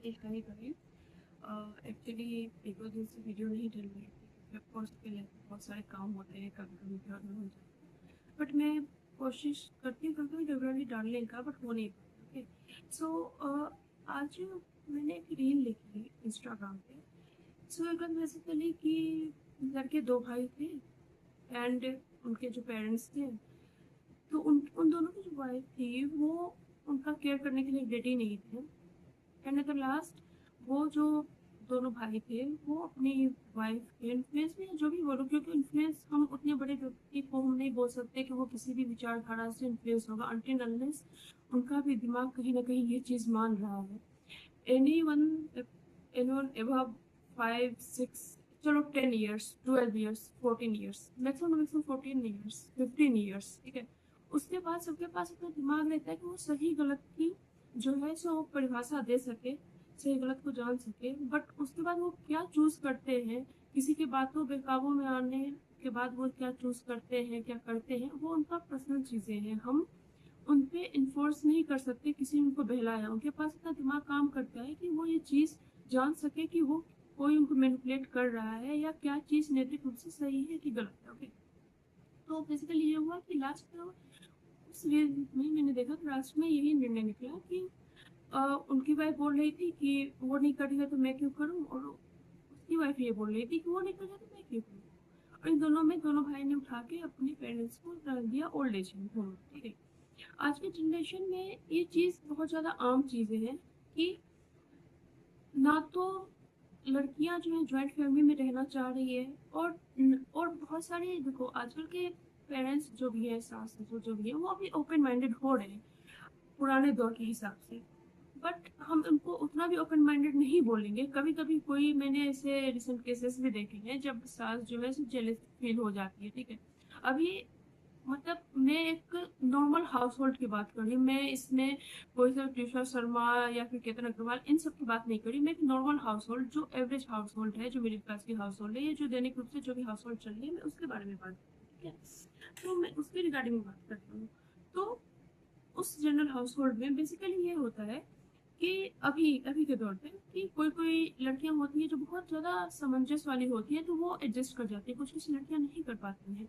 Hi guys. Actually एक दो दिन से वीडियो नहीं डल रही थी। ऑफ कोर्स के लिए बहुत सारे काम होते हैं, कभी कभी प्रॉब्लम हो जाती है, बट मैं कोशिश करती हूँ कभी कभी रेगुलरली डालने का, बट हो नहीं पाता। ओके, सो आज मैंने एक रील देखी इंस्टाग्राम पे। सो एक बात वैसे चली कि लड़के दो भाई थे एंड उनके जो पेरेंट्स थे, तो उन उन दोनों की जो वाइफ थी वो उनका केयर करने के लिए रेडी नहीं थे। एंड एट द लास्ट वो जो दोनों भाई थे वो अपनी वाइफ के इन्फ्लुएंस में, जो भी बोलो, क्योंकि इन्फ्लुएंस हम उतने बड़े व्यक्ति को हम नहीं बोल सकते कि वो किसी भी विचारधारा से इन्फ्लुएंस होगा अनटिल अनलेस उनका भी दिमाग कहीं ना कहीं ये चीज़ मान रहा है। एनीवन एनीवन अबव 5 6, चलो 10 years, 12 years, 14 years, maximum maximum 14 years, 15 years, ठीक है। उसके बाद सबके पास इतना दिमाग रहता है कि वो सही गलत की जो है सो परिभाषा दे सके, सही गलत को जान सके। बट उसके बाद वो क्या चूज करते हैं, किसी की बातों बेकाबू में आने के बाद वो क्या चूज करते हैं, क्या करते हैं, वो उनका पर्सनल चीजें हैं। हम उन पे इन्फोर्स नहीं कर सकते किसी ने उनको बहलाया। उनके पास इतना दिमाग काम करता है कि वो ये चीज जान सके कि वो कोई उनको मैनिपुलेट कर रहा है या क्या चीज नैतिक रूप से सही है कि गलत है। ओके, तो बेसिकली ये हुआ कि लास्ट उस रील में मैंने देखा कि लास्ट में यही निर्णय निकला कि उनकी वाइफ बोल रही थी कि वो नहीं करेगा तो मैं क्यों करूं, और उसकी वाइफ ये बोल रही थी कि वो नहीं करेगा तो मैं क्यों करूं। और इन दोनों में दोनों भाई ने उठा के अपने पेरेंट्स को डाल दिया ओल्ड एज होम। ठीक है, आज के जनरेशन में ये चीज़ बहुत ज़्यादा आम चीज़ें हैं कि ना तो लड़कियां जो है ज्वाइंट फैमिली में रहना चाह रही है, और बहुत सारे देखो आजकल के पेरेंट्स जो भी है, सास ससुर जो भी है, वो अभी ओपन माइंडेड हो रहे हैं पुराने दौर के हिसाब से। बट हम उनको उतना भी ओपन माइंडेड नहीं बोलेंगे। कभी कभी कोई, मैंने ऐसे रिसेंट केसेस भी देखे हैं जब सास जो है जेलस फील हो जाती है। ठीक है, अभी मतलब मैं एक नॉर्मल हाउस होल्ड की बात कर रही हूँ, मैं इसमें कोई सा ट्यूषा शर्मा या फिर केतन अग्रवाल इन सब की बात नहीं करी। मैं एक नॉर्मल हाउस होल्ड, जो एवरेज हाउस होल्ड है, जो मिडिल क्लास की हाउस होल्ड है, या जो दैनिक रूप से जो भी हाउस होल्ड चल रही है, मैं उसके बारे में बात कर रही हूँ। ठीक है, तो मैं उसके रिगार्डिंग बात करती हूँ। तो उस जनरल हाउस होल्ड में बेसिकली ये होता है कि अभी अभी के दौर पे कि कोई कोई लड़कियां होती हैं जो बहुत ज्यादा समंजस वाली होती हैं, तो वो एडजस्ट कर जाती है। कुछ कुछ लड़कियां नहीं कर पाती हैं।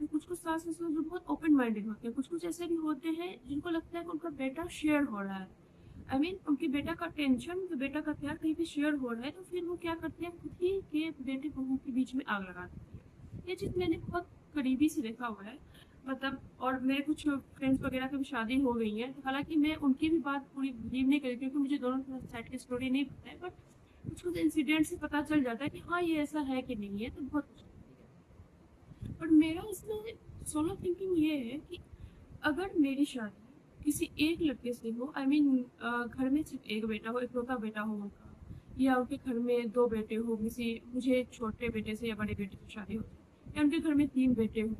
कुछ कुछ सास ससुर जो बहुत ओपन माइंडेड होते हैं, कुछ कुछ ऐसे भी होते हैं जिनको लगता है कि उनका बेटा शेयर हो रहा है। उनके बेटा का टेंशन, उनके बेटा का प्यार कहीं पे शेयर हो रहा है, तो फिर वो क्या करते हैं, खुद ही के बेटे बहू के बीच में आग लगा देते हैं। ये चीज मैंने बहुत करीबी से देखा हुआ है। मतलब, और मेरे कुछ फ्रेंड्स वगैरह की भी शादी हो गई है, हालांकि मैं उनकी भी बात पूरी बिलीव नहीं करी क्योंकि मुझे दोनों साइड की स्टोरी नहीं पता है। बट कुछ कुछ इंसिडेंट से पता चल जाता है कि हाँ ये ऐसा है कि नहीं है, तो बहुत कुछ है। बट मेरा इसमें सोलो थिंकिंग ये है कि अगर मेरी शादी किसी एक लड़के से हो, घर में सिर्फ एक बेटा हो, इकलौता बेटा हो उनका, या उनके घर में दो बेटे हो, किसी मुझे छोटे बेटे से या बड़े बेटे से शादी हो, या उनके घर में तीन बेटे हो,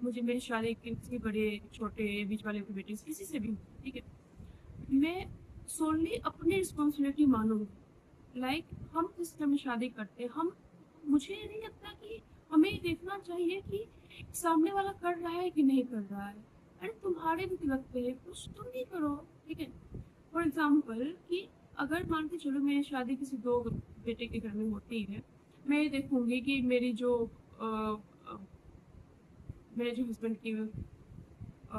मुझे मेरी शादी किसी बड़े छोटे बीच वाले के बेटे से, किसी से भी हो, ठीक है, मैं सोनली अपनी रिस्पॉन्सिबिलिटी मानूंगी। हम जिस समय शादी करते हैं, हम मुझे ये नहीं लगता कि हमें ये देखना चाहिए कि सामने वाला कर रहा है कि नहीं कर रहा है। अरे तुम्हारे भी तिलक पे है, कुछ तुम भी करो। ठीक है, फॉर एग्जाम्पल कि अगर मान के चलो मेरी शादी किसी दो बेटे के घर में होती है, मैं ये देखूंगी कि अ, अ, मेरे जो हस्बैंड की अ,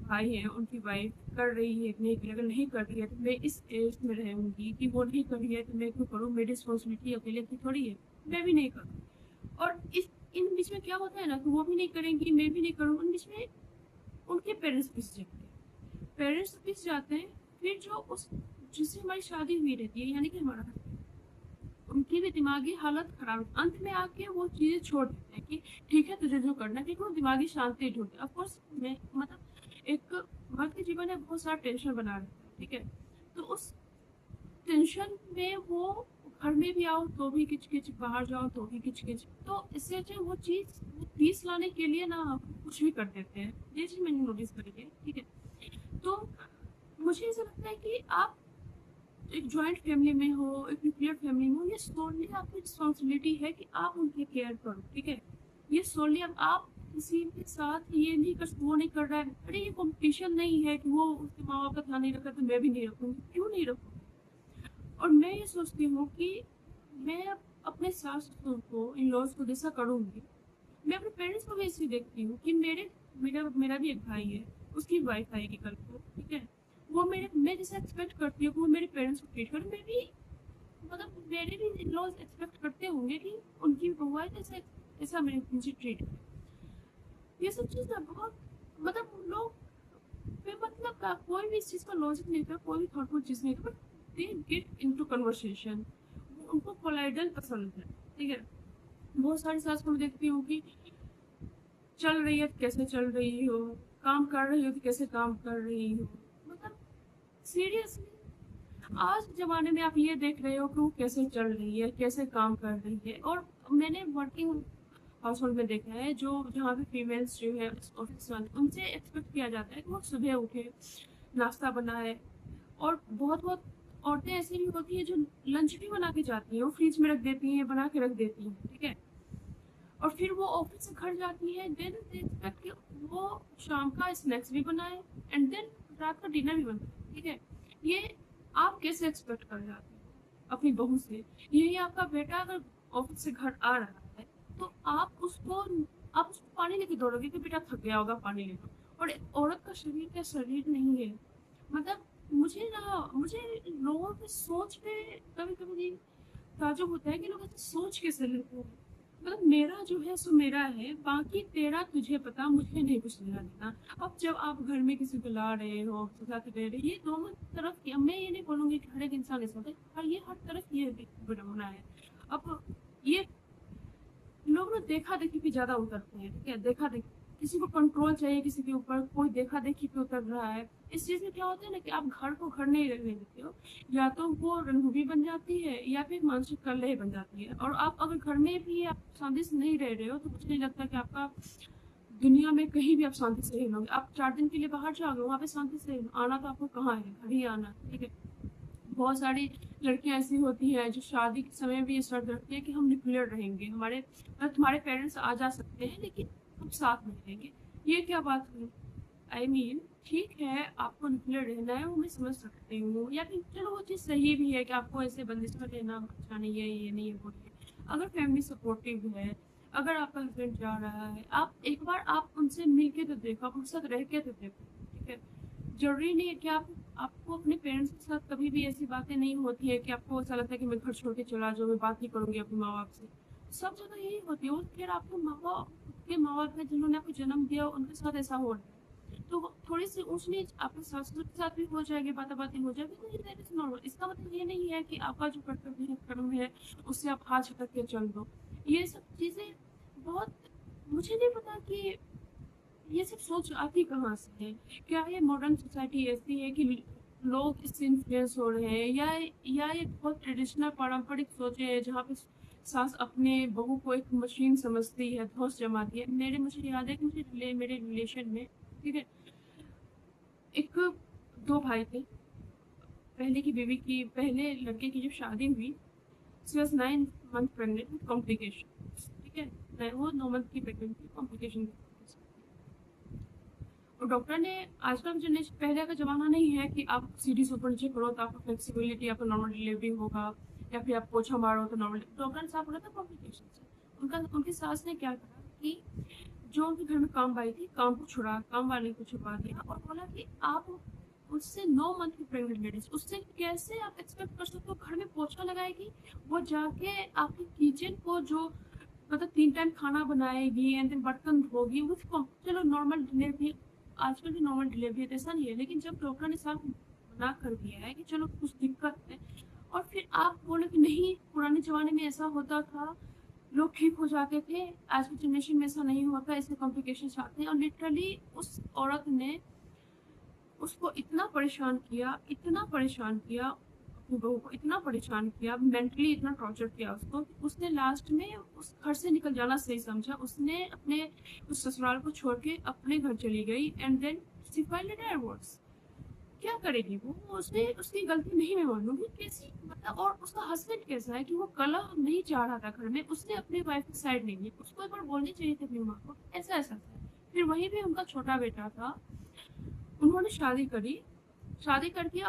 भाई हैं, उनकी वाइफ कर रही है कि नहीं कर रही। अगर नहीं कर रही है तो मैं इस एज में रहूंगी कि वो नहीं कर रही है तो मैं क्यों करूँ, मेरी रिस्पॉन्सिबिलिटी अकेले की थोड़ी है, मैं भी नहीं करूँ। और इस इन बीच में क्या होता है ना कि वो भी नहीं करेंगी, मैं भी नहीं करूँ, इन बीच में उनके पेरेंट्स पिस जाते हैं। पेरेंट्स पिस जाते हैं, फिर जो उस जिससे हमारी शादी हुई रहती है, यानी कि हमारा husband, उनकी भी दिमागी हालत खराब है। अंत में आके वो चीजें छोड़ देते हैं कि ठीक है तुझे जो करना है, क्योंकि वो दिमागी शांति ढूंढते हैं। ऑफकोर्स मैं मतलब एक मर्द के जीवन में बहुत सारा टेंशन बना रहता है, ठीक है, तो उस टेंशन में वो घर में भी आओ तो भी किचकिच, बाहर जाओ तो भी किचकिच, तो इससे अच्छा वो चीज वो पीस लाने के लिए ना कुछ भी कर देते हैं। ये चीज मैंने नोटिस करी है। ठीक है, तो मुझे ऐसा लगता है कि आप एक जॉइंट फैमिली में हो, एक न्यूक्लियर फैमिली में हो, ये सोनली आपकी रिस्पॉन्सिबिलिटी है कि आप उनकी केयर करो। ठीक है, ये सोनली अब आप किसी के साथ ये नहीं कर, वो नहीं कर रहा है, अरे ये कंपटीशन नहीं है कि वो उसके माँ बाप का ध्यान नहीं रखा तो मैं भी नहीं रखूंगी, क्यों नहीं रखूंगी। और मैं ये सोचती हूँ कि मैं अपने सास ससुर को, इन लॉज को जैसा करूँगी, मैं अपने पेरेंट्स को भी ऐसे देखती हूँ कि मेरा मेरा भी एक भाई है, उसकी वाइफ आएगी कल को, ठीक है, वो मेरे मैं जैसे एक्सपेक्ट करती हूँ कि वो मेरे पेरेंट्स को ट्रीट करे, मैं भी मतलब मेरे भी इन लॉज एक्सपेक्ट करते होंगे कि उनकी बहू है जैसे ऐसा मेरे मुझे ट्रीट करे। ये सब चीज़ ना बहुत मतलब लोग मतलब कोई भी इस चीज़ का लॉजिक नहीं था, कोई भी थॉटफुल चीज़ नहीं था, but they get into conversation. उनको कोलाइडल पसंद है, ठीक है। बहुत सारी सास को मैं देखती हूँ कि चल रही है तो कैसे चल रही हो, काम कर रही हो तो कैसे काम कर रही हो, मतलब सीरियसली आज के ज़माने में आप ये देख रहे हो कि वो कैसे चल रही है, कैसे काम कर रही है। और मैंने वर्किंग हाउस होल्ड में देखा है, जो जहाँ पे फीमेल्स जो है ऑफिस वाले, उनसे एक्सपेक्ट किया जाता है कि वो सुबह उठे, नाश्ता बनाए। और बहुत बहुत औरतें ऐसी भी होती हैं जो लंच भी बना के जाती हैं, वो फ्रिज में रख देती हैं, बना के रख देती हैं, ठीक है। और फिर वो ऑफिस से घर जाती है, देन दे एक्सपेक्ट कि वो शाम का स्नैक्स भी बनाए एंड देन रात का डिनर भी बनाए, ठीक है। ये आप कैसे एक्सपेक्ट कर जाते हो अपनी बहू से? यही आपका बेटा अगर ऑफिस से घर आ रहा है तो आप उसको पानी लेके दौड़ोगे कि बेटा थक गया होगा, पानी ले लो। और एक औरत का शरीर क्या शरीर नहीं है। मतलब मुझे लोगों की सोच पे कभी कभी ताजुब होता है कि लोग ऐसे सोच कैसे लेते हैं। मतलब मेरा जो है सो मेरा है, बाकी तेरा तुझे पता, मुझे नहीं कुछ लेना देना। अब जब आप घर में किसी को ला रहे हो, साथ रह रहे, ये दोनों तरफ की, अब मैं ये नहीं बोलूंगी कि हर एक इंसान ऐसा होता है, पर ये हर तरफ ये होना है। अब ये लोग ना देखा देखी पे ज्यादा उतरते हैं, ठीक है। देखा देखी, किसी को कंट्रोल चाहिए किसी के ऊपर, कोई देखा देखी पे उतर रहा है। इस चीज में क्या होता है ना कि आप घर को घर नहीं रहने देते हो, या तो वो रंगभूमि बन जाती है या फिर मानसिक कलह बन जाती है। और आप अगर घर में भी आप शांति से नहीं रह रहे हो तो मुझे नहीं लगता कि आपका दुनिया में कहीं भी आप शांति से रह लोगे। आप 4 दिन के लिए बाहर जाओगे, वहां पे शांति से आना तो आपको कहाँ है, घर ही आना, ठीक है। बहुत सारी लड़कियां ऐसी होती हैं जो शादी के समय भी ये शर्त रखती है कि हम न्यूक्लियर रहेंगे, हमारे मतलब तुम्हारे पेरेंट्स आ जा सकते हैं लेकिन हम साथ में रहेंगे। ये क्या बात हुई? आई मीन ठीक है, आपको न्यूक्लियर रहना है, वो मैं समझ सकती हूँ, या फिर चलो वो चीज़ सही भी है कि आपको ऐसे बंदिश में रहना अच्छा नहीं है, ये नहीं है, वो नहीं है। अगर फैमिली सपोर्टिव है, अगर आपका हस्बैंड जा रहा है, आप एक बार आप उनसे मिल के तो देखो, आप उनके साथ रह के तो देखो, ठीक है। जरूरी नहीं है कि आपको अपने पेरेंट्स के साथ कभी भी ऐसी बातें नहीं होती है कि आपको ऐसा लगता है कि मैं घर छोड़ के चला जाऊँ, मैं बात नहीं करूंगी अपने माँ बाप से। सब जगह यही होती है। और फिर आपके माँ बाप है जिन्होंने आपको जन्म दिया, उनके साथ ऐसा हो रहा है तो थोड़ी सी ऊंच नीच आपके सास ससुर के साथ भी हो जाएगी, बातें हो जाएगी, तो ये दैट इज नॉर्मल। इसका मतलब ये नहीं है कि आपका जो कर्तव्य है, कर्म है, उससे आप हाथ झटक के चल दो। ये सब चीजें बहुत, मुझे नहीं पता कि ये सब सोच आती कहाँ से है। क्या ये मॉडर्न सोसाइटी ऐसी है कि लोग इससे इन्फ्लुएंस हो रहे हैं, या ये बहुत ट्रेडिशनल पारंपरिक सोचे हैं जहाँ पे सास अपने बहू को एक मशीन समझती है, धौंस जमाती है। मुझे याद है कि मेरे रिलेशन में, ठीक है, एक दो भाई थे। पहले लड़के की जब शादी हुई, she was 9 month pregnant with complication, ठीक है। वो 9 मंथ की प्रेगनेंट थी, कॉम्प्लिकेशन। और डॉक्टर ने, आजकल का जनरेशन, पहले का जमाना नहीं है कि आप सीढ़ी से ऊपर नीचे करो तो आपको फ्लेक्सिबिलिटी, आपको नॉर्मल डिलीवरी होगा, या फिर आप पोछा मारो तो नॉर्मल। डॉक्टर ने साफ बोला था कॉम्प्लिकेशन से। उनकी सास ने क्या करा कि जो उनके घर में काम आई थी, काम वाले को छुपा दिया और बोला कि आप उससे 9 मंथ की प्रेगनेंट लेडीज, उससे कैसे आप एक्सपेक्ट कर सकते हो घर में पोछा लगाएगी, वो जाके आपके किचन को जो मतलब 3 टाइम खाना बनाएगी एंड देन बर्तन धोगी, वो चलो नॉर्मल डिलीवरी, आजकल भी नॉर्मल डिलीवरी है, ऐसा नहीं है। लेकिन जब डॉक्टर ने साफ मना कर दिया है कि चलो कुछ दिक्कत है, और फिर आप बोले कि नहीं पुराने जमाने में ऐसा होता था, लोग ठीक हो जाते थे, आज की जनरेशन में ऐसा नहीं होता, इससे कॉम्प्लिकेशन आते हैं। और लिटरली उस औरत ने उसको इतना परेशान किया, अपनी बहू को इतना परेशान किया, मेंटली इतना टॉर्चर किया उसको, उसने लास्ट में उस घर से निकल जाना सही समझा। उसने अपने उस ससुराल को छोड़ के अपने घर चली गई and then she filed a divorce. क्या करेगी वो? उसने, उसकी गलती नहीं मैं मानूंगी, कैसी मतलब। और उसका हस्बैंड कैसा है कि वो कलह नहीं चाह रहा था घर में, उसने अपनी वाइफ की साइड नहीं ली, उसको एक बार बोलनी चाहिए थी अपनी माँ को, ऐसा ऐसा था। फिर वहीं पे उनका छोटा बेटा था, उन्होंने शादी करी, शादी करके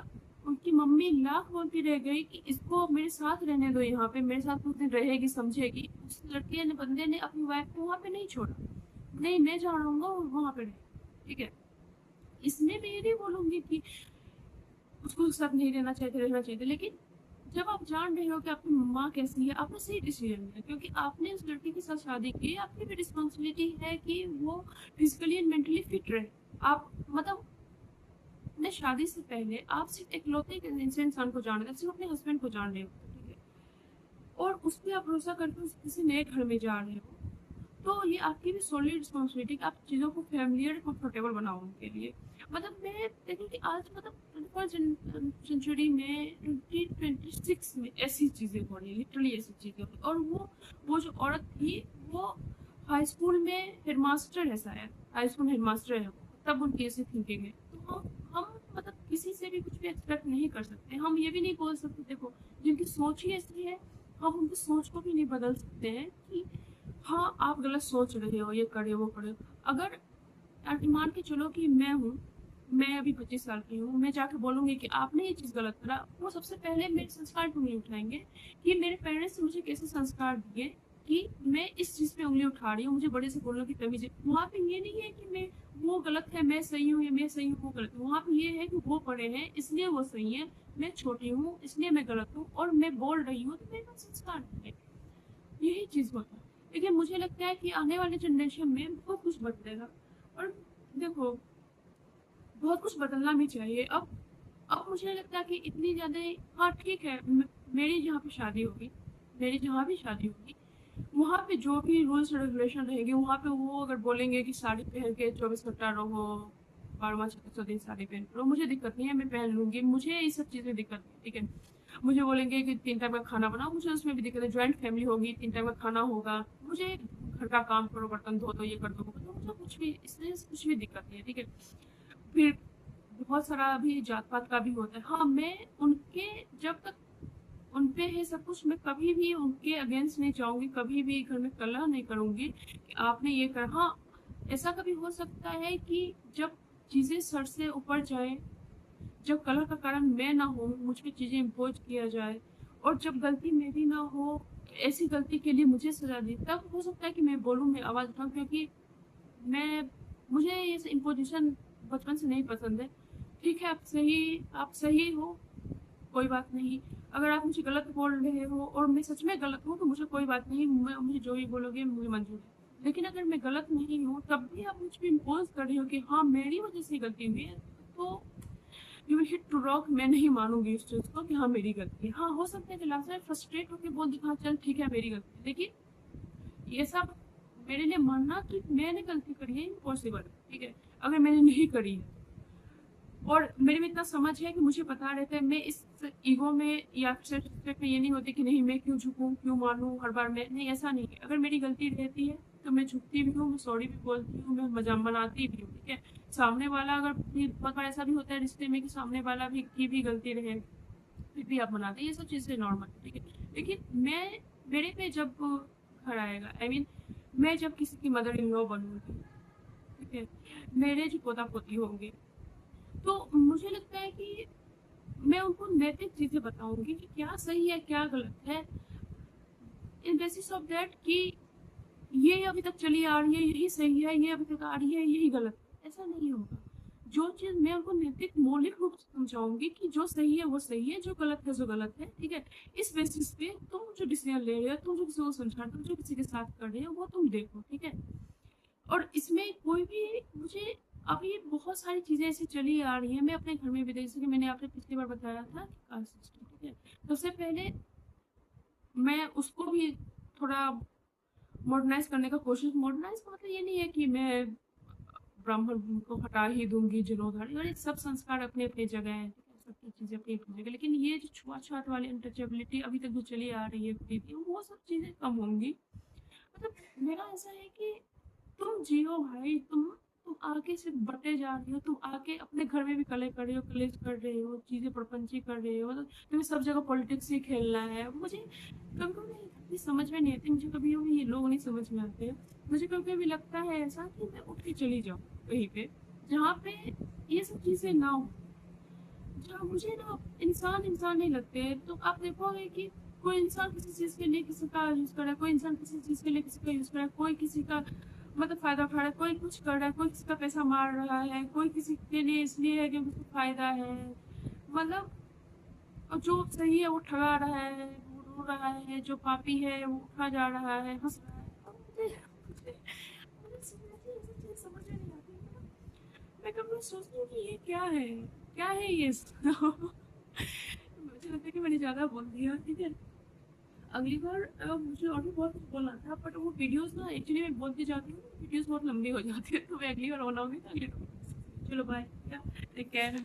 उनकी मम्मी लाख बोलती रह गई कि इसको मेरे साथ रहने दो, यहाँ पे मेरे साथ कुछ दिन रहेगी, समझेगी। उस लड़के ने, बंदे ने अपनी वाइफ को वहां पे नहीं छोड़ा, नहीं मैं जहाँ रहूंगा वहां पे रहे, ठीक है। इसमें मैं ये नहीं बोलूंगी कि उसको साथ नहीं रहना चाहिए, रहना चाहिए, लेकिन जब आप जान रहे हो कि आपकी माँ कैसी है, आपने सही डिसीजन लिया, क्योंकि आपने उस लड़की के साथ शादी की, आपकी भी रिस्पॉन्सिबिलिटी है कि वो फिजिकली एंड मेंटली फिट रहे। आप मतलब अपने शादी से पहले आप सिर्फ इकलौते इंसान को जान रहे हो, सिर्फ अपने हस्बैंड को जान रहे हो, ठीक है, और उस पर आप भरोसा करके उस किसी नए घर में जा रहे हो, तो ये आपकी भी सोली रिस्पॉन्सिबिलिटी कि आप चीज़ों को फैमिलियर कंफर्टेबल बनाओ उनके लिए। मतलब मैं देखूँ कि आज मतलब 21st सेंचुरी में 2026 में ऐसी चीज़ें हो रही है, लिटरली ऐसी चीज़ें हो रही है। और वो जो औरत थी, वो हाई स्कूल में हेडमास्टर है, शायद हाई स्कूल हेडमास्टर है वो, तब उनकी ऐसी थिंकिंग है। तो हम मतलब किसी से भी कुछ भी एक्सपेक्ट नहीं कर सकते। हम ये भी नहीं बोल सकते, देखो जिनकी सोच ही ऐसी है, हम उनकी सोच को भी नहीं बदल सकते हैं कि हाँ आप गलत सोच रहे हो, ये करे वो करे। अगर मान के चलो कि मैं हूँ, मैं अभी 25 साल की हूँ, मैं जाके बोलूंगी कि आपने ये चीज गलत करा, वो सबसे पहले मेरे संस्कार पे उंगली उठाएंगे कि मेरे पेरेंट्स ने मुझे कैसे संस्कार दिए कि मैं इस चीज पे उंगली उठा रही हूँ, मुझे बड़े से बोलने की तमीज है। वहाँ पे ये नहीं है कि मैं, वो गलत है मैं सही हूँ, या मैं सही हूँ वो गलत है। वहाँ पे ये है कि वो बड़े हैं इसलिए वो सही है, मैं छोटी हूँ इसलिए मैं गलत हूँ, और मैं बोल रही हूँ तो मेरे पास संस्कार है। यही चीज होता है। लेकिन मुझे लगता है कि आने वाले जनरेशन में बहुत कुछ बदलेगा। और देखो, बहुत कुछ बदलना भी चाहिए। अब मुझे लगता है कि इतनी ज्यादा, हाँ ठीक है, मेरी जहाँ पे शादी होगी, मेरी जहाँ भी शादी होगी, वहाँ पे जो भी रूल्स रेगुलेशन रहेंगे, वहाँ पे वो अगर बोलेंगे कि साड़ी पहन के 24 घंटा रहो, 12 माह 36 दिन साड़ी पहन के रहो, मुझे दिक्कत नहीं है, मैं पहन लूंगी, मुझे ये सब चीजें दिक्कत नहीं, ठीक है। मुझे बोलेंगे कि 3 टाइम का खाना बनाओ, मुझे उसमें भी दिक्कत है। ज्वाइंट फैमिली होगी, 3 टाइम का खाना होगा, मुझे घर का काम करो, बर्तन धो दो, ये कर दो, वो कर दो, मुझे कुछ भी इसमें कुछ भी दिक्कत नहीं है, ठीक है। फिर बहुत सारा अभी जात पात का भी होता है, हाँ मैं उनके, जब तक उनपे है सब कुछ, मैं कभी भी उनके अगेंस्ट नहीं जाऊंगी, कभी भी घर में कलह नहीं करूंगी कि आपने ये कर। हाँ ऐसा कभी हो सकता है कि जब चीजें सर से ऊपर जाए, जब कलह का कारण मैं ना हो, मुझ पे चीजें इम्पोज किया जाए, और जब गलती मेरी ना हो, ऐसी गलती के लिए मुझे सजा दी, तब हो सकता है कि मैं बोलूँ, मैं आवाज उठाऊं, क्योंकि मैं, मुझे ये इम्पोजिशन बचपन से नहीं पसंद है। ठीक है, आप सही हो, कोई बात नहीं। अगर आप मुझे गलत बोल रहे हो और मैं सच में गलत हूँ, तो मुझे कोई बात नहीं, मुझे जो भी बोलोगे मुझे मंजूर है। लेकिन अगर मैं गलत नहीं हूँ, तब भी आप मुझ पे इम्पोज कर रही हो कि हाँ मेरी वजह से गलती हुई है, तो you will hit to rock. मैं नहीं मानूंगी इस चीज को कि हाँ मेरी गलती है। हाँ हो सकता है कि लास्ट में फ्रस्ट्रेट होकर बोल दिखा, चल ठीक है मेरी गलती है, लेकिन ये सब मेरे लिए मानना कि मैंने गलती करी है इम्पॉसिबल है, ठीक है। अगर मैंने नहीं करी है, और मेरे में इतना समझ है कि मुझे पता रहता है, मैं इस ईगो में या सेल्फ रिस्पेक्ट में ये नहीं होती कि नहीं मैं क्यों झुकूं, क्यों मानूं हर बार, मैं नहीं, ऐसा नहीं है। अगर मेरी गलती रहती है तो मैं झुकती भी हूँ, मैं सॉरी भी बोलती हूँ, मैं मजाक मनाती भी हूँ, ठीक है। सामने वाला अगर भी, बहुत बार ऐसा भी होता है रिश्ते में कि सामने वाला भी की भी गलती रहे, फिर भी आप मनाते हैं, ये सब चीजें नॉर्मल है, ठीक है। लेकिन मैं, मेरे पे जब घर आएगा, आई मीन मैं जब किसी की मदर इन लॉ बनूंगी, ठीक है, मेरे जो पोता पोती होंगे, तो मुझे लगता है कि मैं उनको नैतिक चीजें बताऊंगी कि क्या सही है क्या गलत है, इन बेसिस ऑफ दैट कि ये अभी तक चली आ रही है यही सही है, ये अभी तक आ रही है यही गलत है, ऐसा नहीं होगा। जो चीज मैं उनको नैतिक मौलिक रूप से समझाऊंगी कि जो सही है वो सही है, जो गलत है जो गलत है, ठीक है। इस बेसिस पे तुम जो डिसीजन ले रहे हो, तुम जो किसी को समझा रहे हो, तुम जो किसी के साथ कर रहे हो, वो तुम देखो, ठीक है। और इसमें कोई भी मुझे, अभी बहुत सारी चीजें ऐसी चली आ रही है, मैं अपने घर में भी जैसे कि मैंने आपने पिछली बार बताया था कि कास्ट सिस्टम, ठीक है। सबसे पहले मैं उसको भी थोड़ा मॉडर्नाइज करने का कोशिश, मॉडर्नाइज का मतलब ये नहीं है कि मैं ब्राह्मण को हटा ही दूंगी, जीर्णोद्धार, और ये सब संस्कार अपने अपने जगह है, सबकी चीजें अपनी अपनी जगह। लेकिन ये जो छुआछूत वाली अनटचेबिलिटी अभी तक जो चली आ रही है, वो सब चीजें कम होंगी। मतलब मेरा ऐसा है कि तुम जियो भाई, तुम आगे से बढ़ते जा रही हो, तुम आगे अपने घर में भी कले कर रहे हो, कलेश कर रहे हो, चीजें प्रपंची कर रहे हो, मतलब तुम्हें सब जगह पॉलिटिक्स ही खेलना है। मुझे कभी कभी इतनी समझ में नहीं आती, मुझे कभी कभी ये लोग नहीं समझ में आते। मुझे कभी कभी लगता है ऐसा कि मैं उठ के चली जाऊँ कहीं पे, जहाँ पे ये सब चीजें ना हो। जहाँ मुझे ना इंसान इंसान नहीं लगते हैं। तो आप देखोगे कि कोई इंसान किसी चीज़ के लिए किसी का यूज़ कर रहा है, कोई इंसान किसी चीज़ के लिए किसी का यूज़ कर रहा है, कोई किसी का मतलब फ़ायदा उठा रहा है, कोई कुछ कर रहा है, कोई किसी का पैसा मार रहा है, कोई किसी के लिए इसलिए है कि उसको फ़ायदा है। मतलब और जो सही है वो ठगा रहा है, वो रो रहा है, जो पापी है वो उठा जा रहा है, हँस रहा है। और मुझे सीरियसली ये सब चीज़ समझ में नहीं आती है ना। मैं कभी सोचती हूँ कि ये क्या है? क्या है ये? मुझे लगता है कि मैंने ज़्यादा बोल दिया, ठीक है? अगली बार मुझे और भी बहुत कुछ बोलना था, बट वो वीडियोज़ ना एक्चुअली मैं बोलती जाती हूँ, वीडियोज़ बहुत लंबी हो जाती है, तो मैं अगली बार बनाऊँगी तो अगले टॉपिक पे। चलो बाय, टेक केयर।